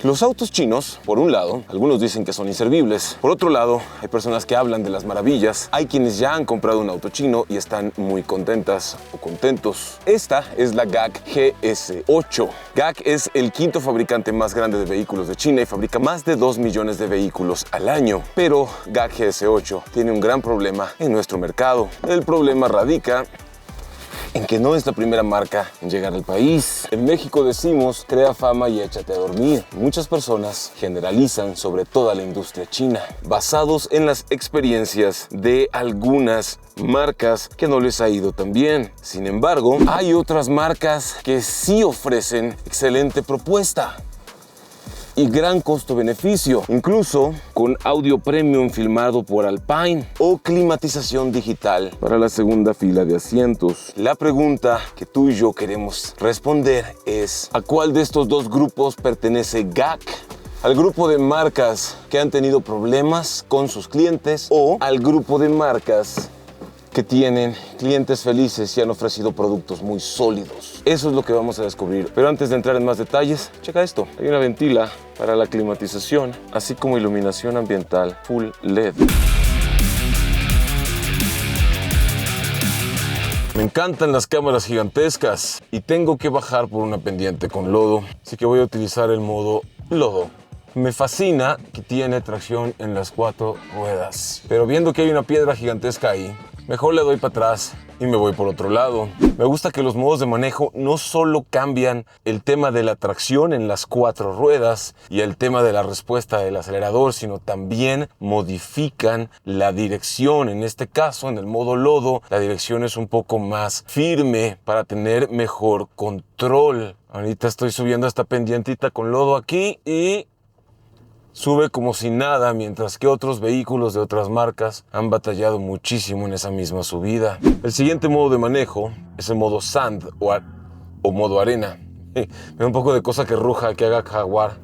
Los autos chinos, por un lado, algunos dicen que son inservibles. Por otro lado, hay personas que hablan de las maravillas. Hay quienes ya han comprado un auto chino y están muy contentas o contentos. Esta es la GAC GS8. GAC es el quinto fabricante más grande de vehículos de China y fabrica más de 2 millones de vehículos al año. Pero GAC GS8 tiene un gran problema en nuestro mercado. El problema radica en que no es la primera marca en llegar al país. En México decimos, crea fama y échate a dormir. Muchas personas generalizan sobre toda la industria china, basados en las experiencias de algunas marcas que no les ha ido tan bien. Sin embargo, hay otras marcas que sí ofrecen excelente propuesta y gran costo-beneficio, incluso con audio premium filmado por Alpine o climatización digital para la segunda fila de asientos. La pregunta que tú y yo queremos responder es: ¿a cuál de estos dos grupos pertenece GAC? ¿Al grupo de marcas que han tenido problemas con sus clientes o al grupo de marcas que tienen clientes felices y han ofrecido productos muy sólidos? Eso es lo que vamos a descubrir. Pero antes de entrar en más detalles, checa esto. Hay una ventila para la climatización, así como iluminación ambiental full LED. Me encantan las cámaras gigantescas y tengo que bajar por una pendiente con lodo, así que voy a utilizar el modo lodo. Me fascina que tiene tracción en las 4 ruedas, pero viendo que hay una piedra gigantesca ahí, mejor le doy para atrás y me voy por otro lado. Me gusta que los modos de manejo no solo cambian el tema de la tracción en las 4 ruedas y el tema de la respuesta del acelerador, sino también modifican la dirección. En este caso, en el modo lodo, la dirección es un poco más firme para tener mejor control. Ahorita estoy subiendo esta pendientita con lodo aquí y sube como si nada, mientras que otros vehículos de otras marcas han batallado muchísimo en esa misma subida. El siguiente modo de manejo es el modo Sand o modo arena. Me da un poco de cosa que ruja, que haga jaguar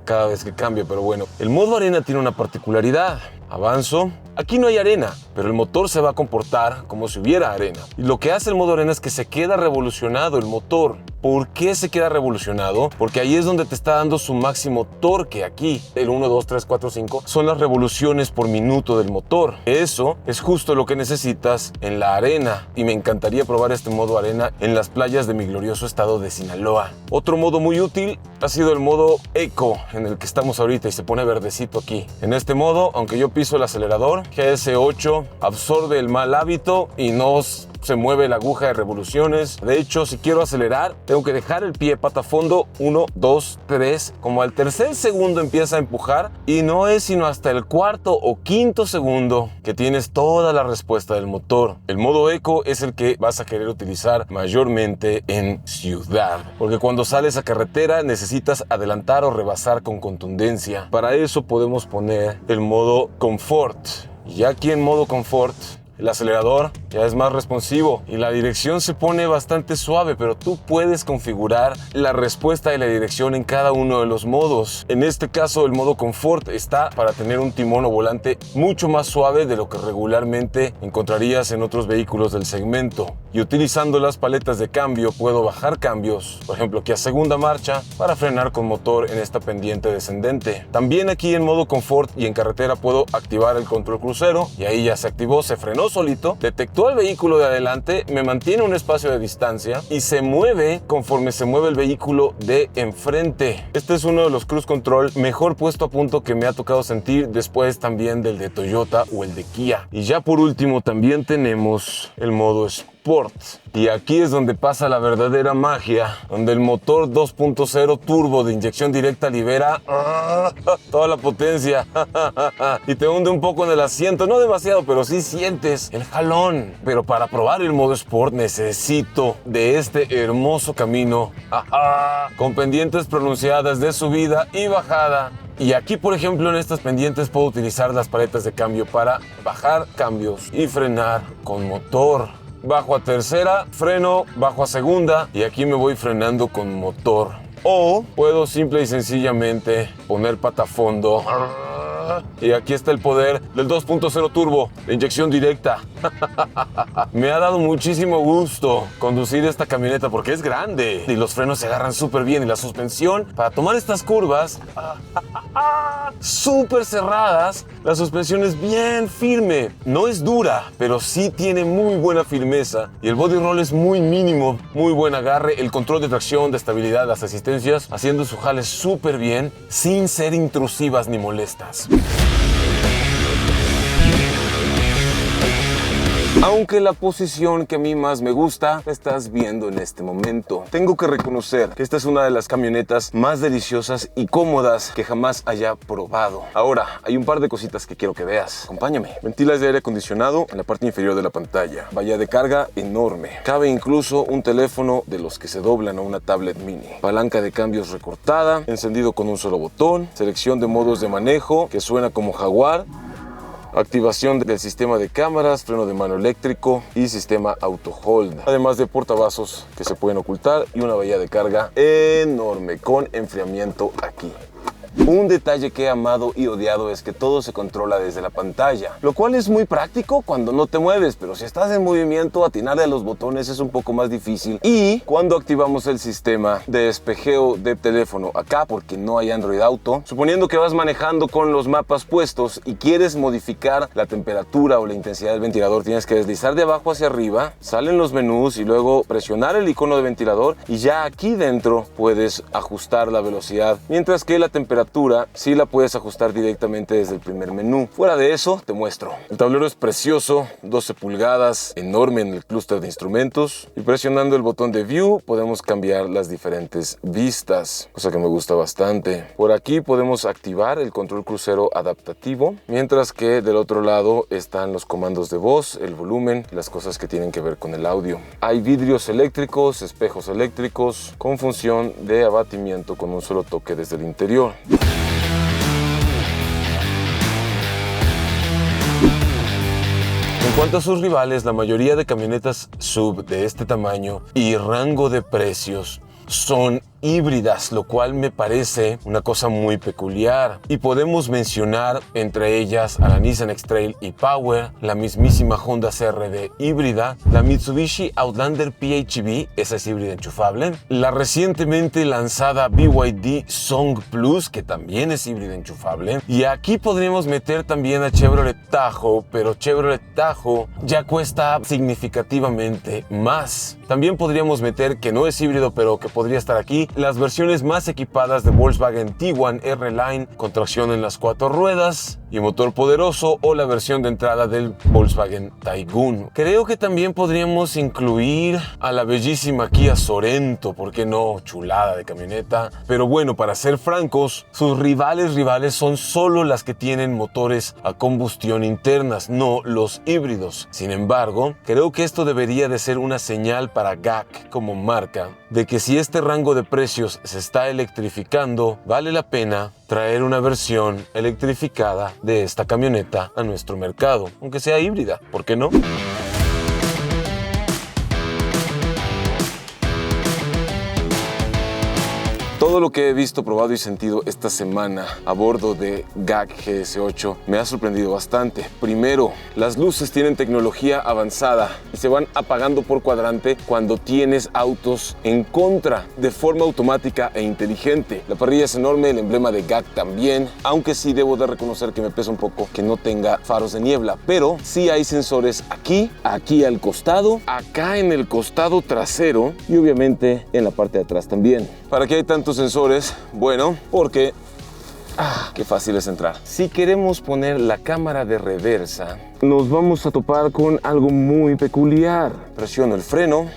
cada vez que cambie, pero bueno. El modo arena tiene una particularidad. Avanzo. Aquí no hay arena, pero el motor se va a comportar como si hubiera arena. Y lo que hace el modo arena es que se queda revolucionado el motor. ¿Por qué se queda revolucionado? Porque ahí es donde te está dando su máximo torque. Aquí, el 1, 2, 3, 4, 5, son las revoluciones por minuto del motor. Eso es justo lo que necesitas en la arena. Y me encantaría probar este modo arena en las playas de mi glorioso estado de Sinaloa. Otro modo muy útil ha sido el modo Eco, en el que estamos ahorita y se pone verdecito aquí. En este modo, aunque yo piso el acelerador, GS8 absorbe el mal hábito y no se mueve la aguja de revoluciones. De hecho, si quiero acelerar, tengo que dejar el pie pata a fondo, 1, 2, 3, como al tercer segundo empieza a empujar y no es sino hasta el cuarto o quinto segundo que tienes toda la respuesta del motor. El modo Eco es el que vas a querer utilizar mayormente en ciudad, porque cuando sales a carretera necesitas adelantar o rebasar con contundencia. Para eso podemos poner el modo Comfort. Y aquí en modo Comfort, el acelerador ya es más responsivo y la dirección se pone bastante suave, pero tú puedes configurar la respuesta de la dirección en cada uno de los modos. En este caso, el modo Comfort está para tener un timón o volante mucho más suave de lo que regularmente encontrarías en otros vehículos del segmento. Y utilizando las paletas de cambio puedo bajar cambios, por ejemplo aquí a segunda marcha, para frenar con motor en esta pendiente descendente. También aquí en modo Comfort y en carretera puedo activar el control crucero y ahí ya se activó, se frenó solito, detectó al vehículo de adelante, me mantiene un espacio de distancia y se mueve conforme se mueve el vehículo de enfrente. Este es uno de los cruise control mejor puesto a punto que me ha tocado sentir, después también del de Toyota o el de Kia. Y ya por último también tenemos el modo Sport. Y aquí es donde pasa la verdadera magia, donde el motor 2.0 turbo de inyección directa libera toda la potencia y te hunde un poco en el asiento, no demasiado, pero sí sientes el jalón. Pero para probar el modo Sport necesito de este hermoso camino con pendientes pronunciadas de subida y bajada. Y aquí, por ejemplo, en estas pendientes puedo utilizar las paletas de cambio para bajar cambios y frenar con motor. Bajo a tercera, freno, bajo a segunda y aquí me voy frenando con motor. O puedo simple y sencillamente poner pata a fondo. Y aquí está el poder del 2.0 turbo de inyección directa. Me ha dado muchísimo gusto conducir esta camioneta porque es grande y los frenos se agarran súper bien y la suspensión para tomar estas curvas súper cerradas. La suspensión es bien firme, no es dura, pero sí tiene muy buena firmeza y el body roll es muy mínimo, muy buen agarre, el control de tracción, de estabilidad, las asistencias haciendo su jale súper bien sin ser intrusivas ni molestas. Aunque la posición que a mí más me gusta la estás viendo en este momento. Tengo que reconocer que esta es una de las camionetas más deliciosas y cómodas que jamás haya probado. Ahora, hay un par de cositas que quiero que veas. Acompáñame. Ventilas de aire acondicionado en la parte inferior de la pantalla. Bahía de carga enorme. Cabe incluso un teléfono de los que se doblan a una tablet mini. Palanca de cambios recortada. Encendido con un solo botón. Selección de modos de manejo que suena como Jaguar. Activación del sistema de cámaras, freno de mano eléctrico y sistema auto hold. Además de portavasos que se pueden ocultar y una bahía de carga enorme con enfriamiento aquí. Un detalle que he amado y odiado es que todo se controla desde la pantalla, lo cual es muy práctico cuando no te mueves, pero si estás en movimiento, atinarle a los botones es un poco más difícil. Y cuando activamos el sistema de espejeo de teléfono acá, porque no hay Android Auto, suponiendo que vas manejando con los mapas puestos y quieres modificar la temperatura o la intensidad del ventilador, tienes que deslizar de abajo hacia arriba, salen los menús y luego presionar el icono de ventilador y ya aquí dentro puedes ajustar la velocidad, mientras que la temperatura sí la puedes ajustar directamente desde el primer menú. Fuera de eso, te muestro. El tablero es precioso, 12 pulgadas, enorme en el clúster de instrumentos. Y presionando el botón de View podemos cambiar las diferentes vistas, cosa que me gusta bastante. Por aquí podemos activar el control crucero adaptativo, mientras que del otro lado están los comandos de voz, el volumen y las cosas que tienen que ver con el audio. Hay vidrios eléctricos, espejos eléctricos, con función de abatimiento con un solo toque desde el interior. En cuanto a sus rivales, la mayoría de camionetas SUV de este tamaño y rango de precios son híbridas, lo cual me parece una cosa muy peculiar. Y podemos mencionar entre ellas a la Nissan X-Trail e-Power, la mismísima Honda CR-V híbrida, la Mitsubishi Outlander PHEV, esa es híbrida enchufable, la recientemente lanzada BYD Song Plus, que también es híbrida enchufable, y aquí podríamos meter también a Chevrolet Tahoe, pero Chevrolet Tahoe ya cuesta significativamente más. También podríamos meter, que no es híbrido, pero que podría estar aquí, las versiones más equipadas de Volkswagen Tiguan R-Line con tracción en las 4 ruedas y motor poderoso, o la versión de entrada del Volkswagen Taygun. Creo que también podríamos incluir a la bellísima Kia Sorento, ¿por qué no? Chulada de camioneta. Pero bueno, para ser francos, sus rivales son solo las que tienen motores a combustión internas, no los híbridos. Sin embargo, creo que esto debería de ser una señal para GAC como marca de que si este rango de precios se está electrificando, vale la pena traer una versión electrificada de esta camioneta a nuestro mercado, aunque sea híbrida, ¿por qué no? Todo lo que he visto, probado y sentido esta semana a bordo de GAC GS8 me ha sorprendido bastante. Primero, las luces tienen tecnología avanzada y se van apagando por cuadrante cuando tienes autos en contra, de forma automática e inteligente. La parrilla es enorme, el emblema de GAC también, aunque sí debo de reconocer que me pesa un poco que no tenga faros de niebla, pero sí hay sensores aquí al costado, acá en el costado trasero y obviamente en la parte de atrás también. ¿Para qué hay tantos sensores? Bueno, porque qué fácil es entrar. Si queremos poner la cámara de reversa, nos vamos a topar con algo muy peculiar. Presiono el freno,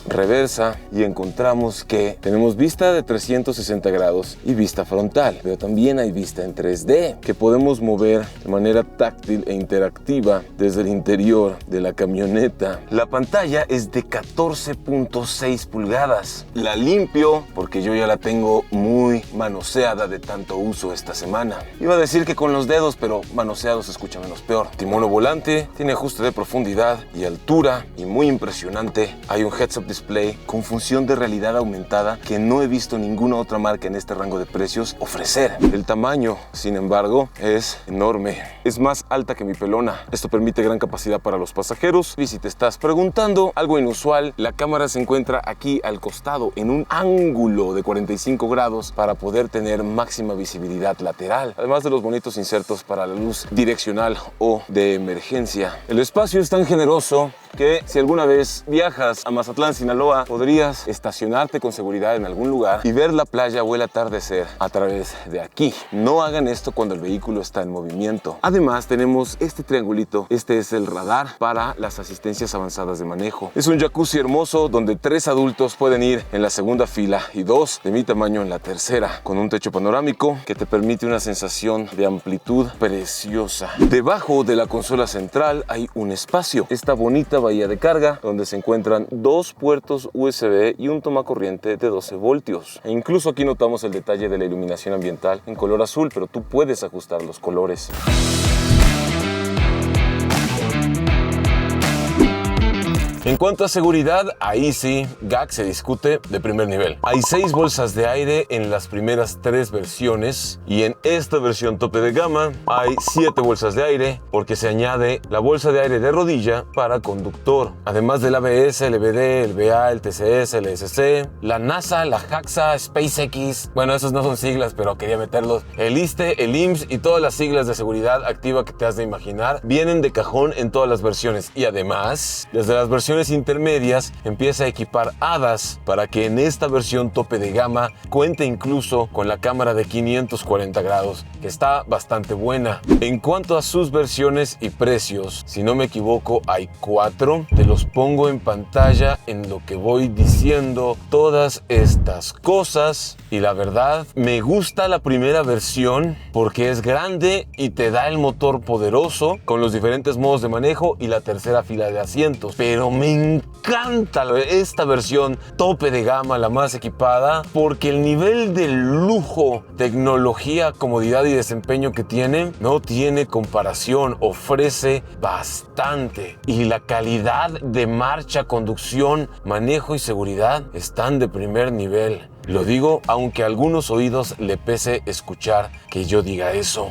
reversa, y encontramos que tenemos vista de 360 grados y vista frontal, pero también hay vista en 3D que podemos mover de manera táctil e interactiva desde el interior de la camioneta. La pantalla es de 14.6 pulgadas. La limpio porque yo ya la tengo muy manoseada de tanto uso esta semana. Iba a decir que con los dedos, pero manoseado se escucha menos peor. Timón o volante, tiene ajuste de profundidad y altura, y muy impresionante, hay un heads-up Display con función de realidad aumentada que no he visto ninguna otra marca en este rango de precios ofrecer. El tamaño, sin embargo, es enorme. Es más alta que mi pelona. Esto permite gran capacidad para los pasajeros. Y si te estás preguntando, algo inusual, la cámara se encuentra aquí al costado en un ángulo de 45 grados para poder tener máxima visibilidad lateral, además de los bonitos insertos para la luz direccional o de emergencia. El espacio es tan generoso que si alguna vez viajas a Mazatlán, Sinaloa, podrías estacionarte con seguridad en algún lugar y ver la playa o el atardecer a través de aquí. No hagan esto cuando el vehículo está en movimiento. Además, tenemos este triangulito. Este es el radar para las asistencias avanzadas de manejo. Es un jacuzzi hermoso donde 3 adultos pueden ir en la segunda fila y 2 de mi tamaño en la tercera, con un techo panorámico que te permite una sensación de amplitud preciosa. Debajo de la consola central hay un espacio. Esta bonita bahía de carga donde se encuentran 2 puertos USB y un tomacorriente de 12 voltios. E incluso aquí notamos el detalle de la iluminación ambiental en color azul, pero tú puedes ajustar los colores. En cuanto a seguridad, ahí sí, GAC se discute de primer nivel. Hay 6 bolsas de aire en las primeras 3 versiones y en esta versión tope de gama hay 7 bolsas de aire porque se añade la bolsa de aire de rodilla para conductor. Además del ABS, el EBD, el BA, el TCS, el ESC, la NASA, la JAXA, SpaceX, bueno, esos no son siglas, pero quería meterlos. El ISTE, el IMSS y todas las siglas de seguridad activa que te has de imaginar vienen de cajón en todas las versiones. Y además, desde las versiones intermedias empieza a equipar HADAS para que en esta versión tope de gama cuente incluso con la cámara de 540 grados, que está bastante buena. En cuanto a sus versiones y precios, si no me equivoco hay 4. Te los pongo en pantalla en lo que voy diciendo todas estas cosas y la verdad me gusta la primera versión porque es grande y te da el motor poderoso con los diferentes modos de manejo y la tercera fila de asientos, pero me encanta esta versión tope de gama, la más equipada, porque el nivel de lujo, tecnología, comodidad y desempeño que tiene no tiene comparación, ofrece bastante y la calidad de marcha, conducción, manejo y seguridad están de primer nivel. Lo digo aunque a algunos oídos le pese escuchar que yo diga eso.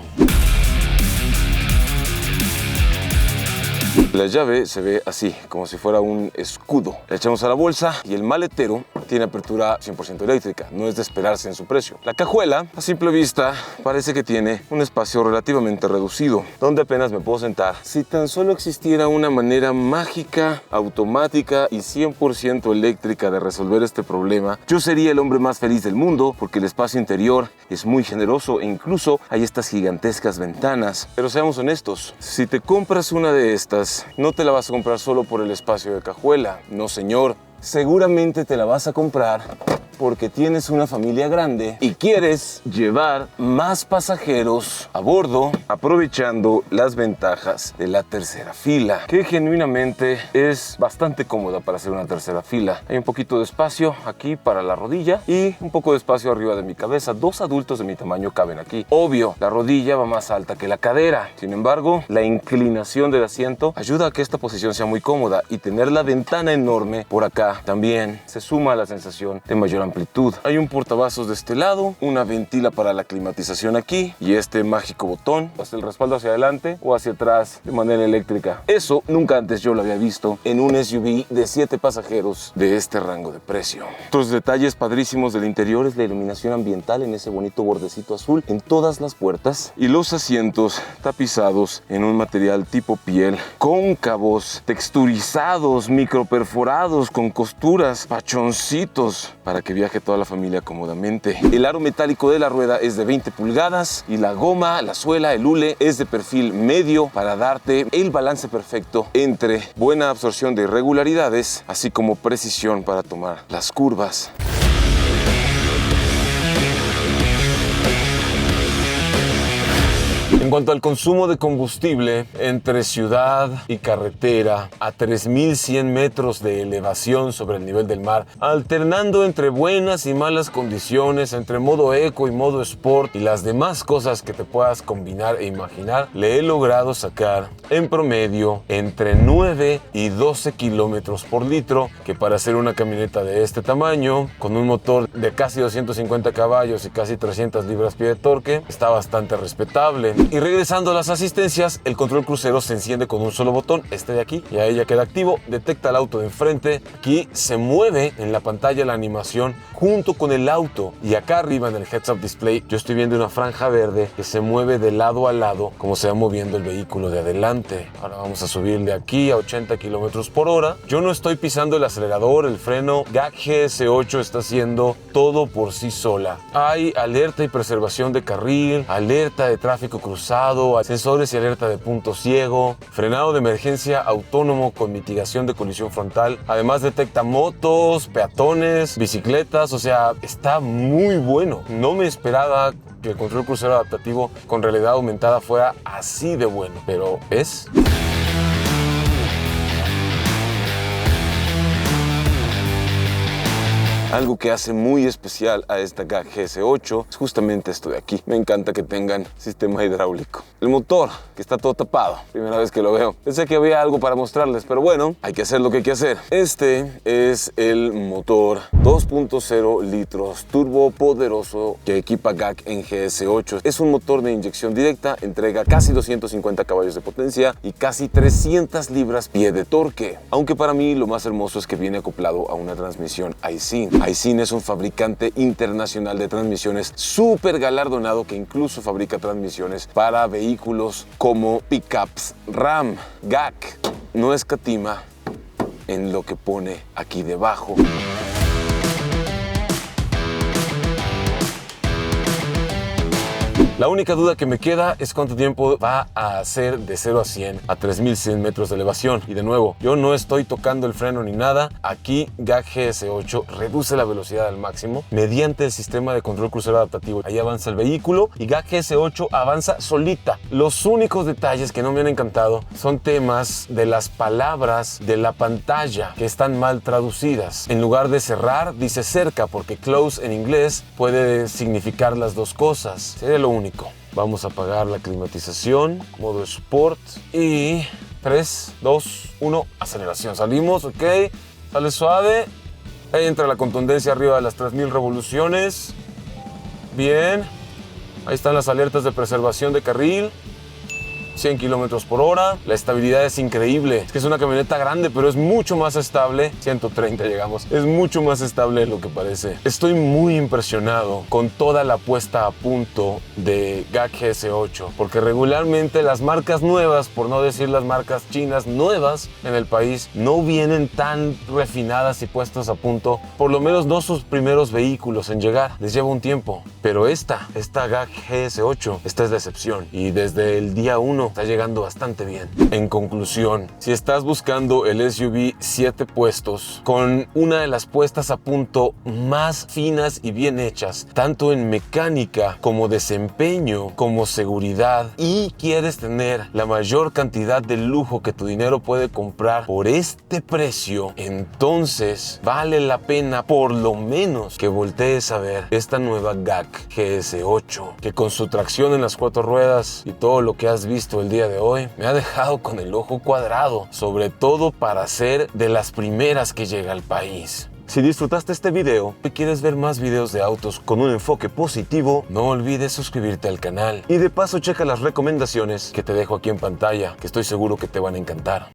La llave se ve así, como si fuera un escudo. La echamos a la bolsa y el maletero tiene apertura 100% eléctrica. No es de esperarse en su precio. La cajuela, a simple vista, parece que tiene un espacio relativamente reducido, donde apenas me puedo sentar. Si tan solo existiera una manera mágica, automática y 100% eléctrica de resolver este problema, yo sería el hombre más feliz del mundo, porque el espacio interior es muy generoso e incluso hay estas gigantescas ventanas. Pero seamos honestos, si te compras una de estas, no te la vas a comprar solo por el espacio de cajuela. No, señor. Seguramente te la vas a comprar porque tienes una familia grande y quieres llevar más pasajeros a bordo, aprovechando las ventajas de la tercera fila, que genuinamente es bastante cómoda para hacer una tercera fila. Hay un poquito de espacio aquí para la rodilla y un poco de espacio arriba de mi cabeza. 2 adultos de mi tamaño caben aquí. Obvio, la rodilla va más alta que la cadera. Sin embargo, la inclinación del asiento ayuda a que esta posición sea muy cómoda y tener la ventana enorme por acá también se suma a la sensación de mayor amplitud. Hay un portavasos de este lado, una ventila para la climatización aquí y este mágico botón, pues el respaldo hacia adelante o hacia atrás de manera eléctrica. Eso nunca antes yo lo había visto en un SUV de 7 pasajeros de este rango de precio. Otros detalles padrísimos del interior es la iluminación ambiental en ese bonito bordecito azul en todas las puertas y los asientos tapizados en un material tipo piel, cóncavos, texturizados, microperforados con costuras, pachoncitos, para que viaje toda la familia cómodamente. El aro metálico de la rueda es de 20 pulgadas y la goma, la suela, el hule es de perfil medio para darte el balance perfecto entre buena absorción de irregularidades, así como precisión para tomar las curvas. En cuanto al consumo de combustible, entre ciudad y carretera, a 3100 metros de elevación sobre el nivel del mar, alternando entre buenas y malas condiciones, entre modo eco y modo sport y las demás cosas que te puedas combinar e imaginar, le he logrado sacar en promedio entre 9 y 12 kilómetros por litro, que para hacer una camioneta de este tamaño, con un motor de casi 250 caballos y casi 300 libras-pie de torque, está bastante respetable. Y regresando a las asistencias, el control crucero se enciende con un solo botón, este de aquí, y ahí ya queda activo, detecta el auto de enfrente, aquí se mueve en la pantalla la animación junto con el auto, y acá arriba en el heads-up display yo estoy viendo una franja verde que se mueve de lado a lado como se va moviendo el vehículo de adelante. Ahora vamos a subir de aquí a 80 kilómetros por hora. Yo no estoy pisando el acelerador, el freno. GAC GS8 está haciendo todo por sí sola. Hay alerta y preservación de carril, alerta de tráfico cruzado, sensores y alerta de punto ciego, frenado de emergencia autónomo con mitigación de colisión frontal. Además detecta motos, peatones, bicicletas, o sea, está muy bueno. No me esperaba que el control crucero adaptativo con realidad aumentada fuera así de bueno, pero ¿es? Algo que hace muy especial a esta GAC GS8 es justamente esto de aquí. Me encanta que tengan sistema hidráulico. El motor, que está todo tapado. Primera vez que lo veo. Pensé que había algo para mostrarles, pero bueno, hay que hacer lo que hay que hacer. Este es el motor 2.0 litros turbo poderoso que equipa GAC en GS8. Es un motor de inyección directa, entrega casi 250 caballos de potencia y casi 300 libras-pie de torque. Aunque para mí lo más hermoso es que viene acoplado a una transmisión Aisin. Aisin es un fabricante internacional de transmisiones súper galardonado que incluso fabrica transmisiones para vehículos como pickups Ram. GAC no escatima en lo que pone aquí debajo. La única duda que me queda es cuánto tiempo va a hacer de 0 a 100 a 3100 metros de elevación. Y de nuevo, yo no estoy tocando el freno ni nada. Aquí GAC GS8 reduce la velocidad al máximo mediante el sistema de control crucero adaptativo. Ahí avanza el vehículo y GAC GS8 avanza solita. Los únicos detalles que no me han encantado son temas de las palabras de la pantalla que están mal traducidas. En lugar de cerrar, dice cerca, porque close en inglés puede significar las dos cosas. Sería lo único. Vamos a apagar la climatización, modo Sport y 3, 2, 1, aceleración. Salimos, ok, sale suave, ahí entra la contundencia arriba de las 3000 revoluciones. Bien, ahí están las alertas de preservación de carril. 100 kilómetros por hora. La estabilidad es increíble. Es que es una camioneta grande, pero es mucho más estable. 130 llegamos. Es mucho más estable de lo que parece. Estoy muy impresionado con toda la puesta a punto de GAC GS8, porque regularmente las marcas nuevas, por no decir las marcas chinas nuevas en el país, no vienen tan refinadas y puestas a punto. Por lo menos no sus primeros vehículos en llegar. Les lleva un tiempo. Pero esta GAC GS8, esta es la excepción. Y desde el día 1 está llegando bastante bien. En conclusión, si estás buscando el SUV 7 puestos con una de las puestas a punto más finas y bien hechas, tanto en mecánica como desempeño, como seguridad, y quieres tener la mayor cantidad de lujo que tu dinero puede comprar por este precio, entonces vale la pena por lo menos que voltees a ver esta nueva GAC GS8, que con su tracción en las 4 ruedas y todo lo que has visto el día de hoy me ha dejado con el ojo cuadrado, sobre todo para ser de las primeras que llega al país. Si disfrutaste este video y quieres ver más videos de autos con un enfoque positivo, no olvides suscribirte al canal y de paso checa las recomendaciones que te dejo aquí en pantalla, que estoy seguro que te van a encantar.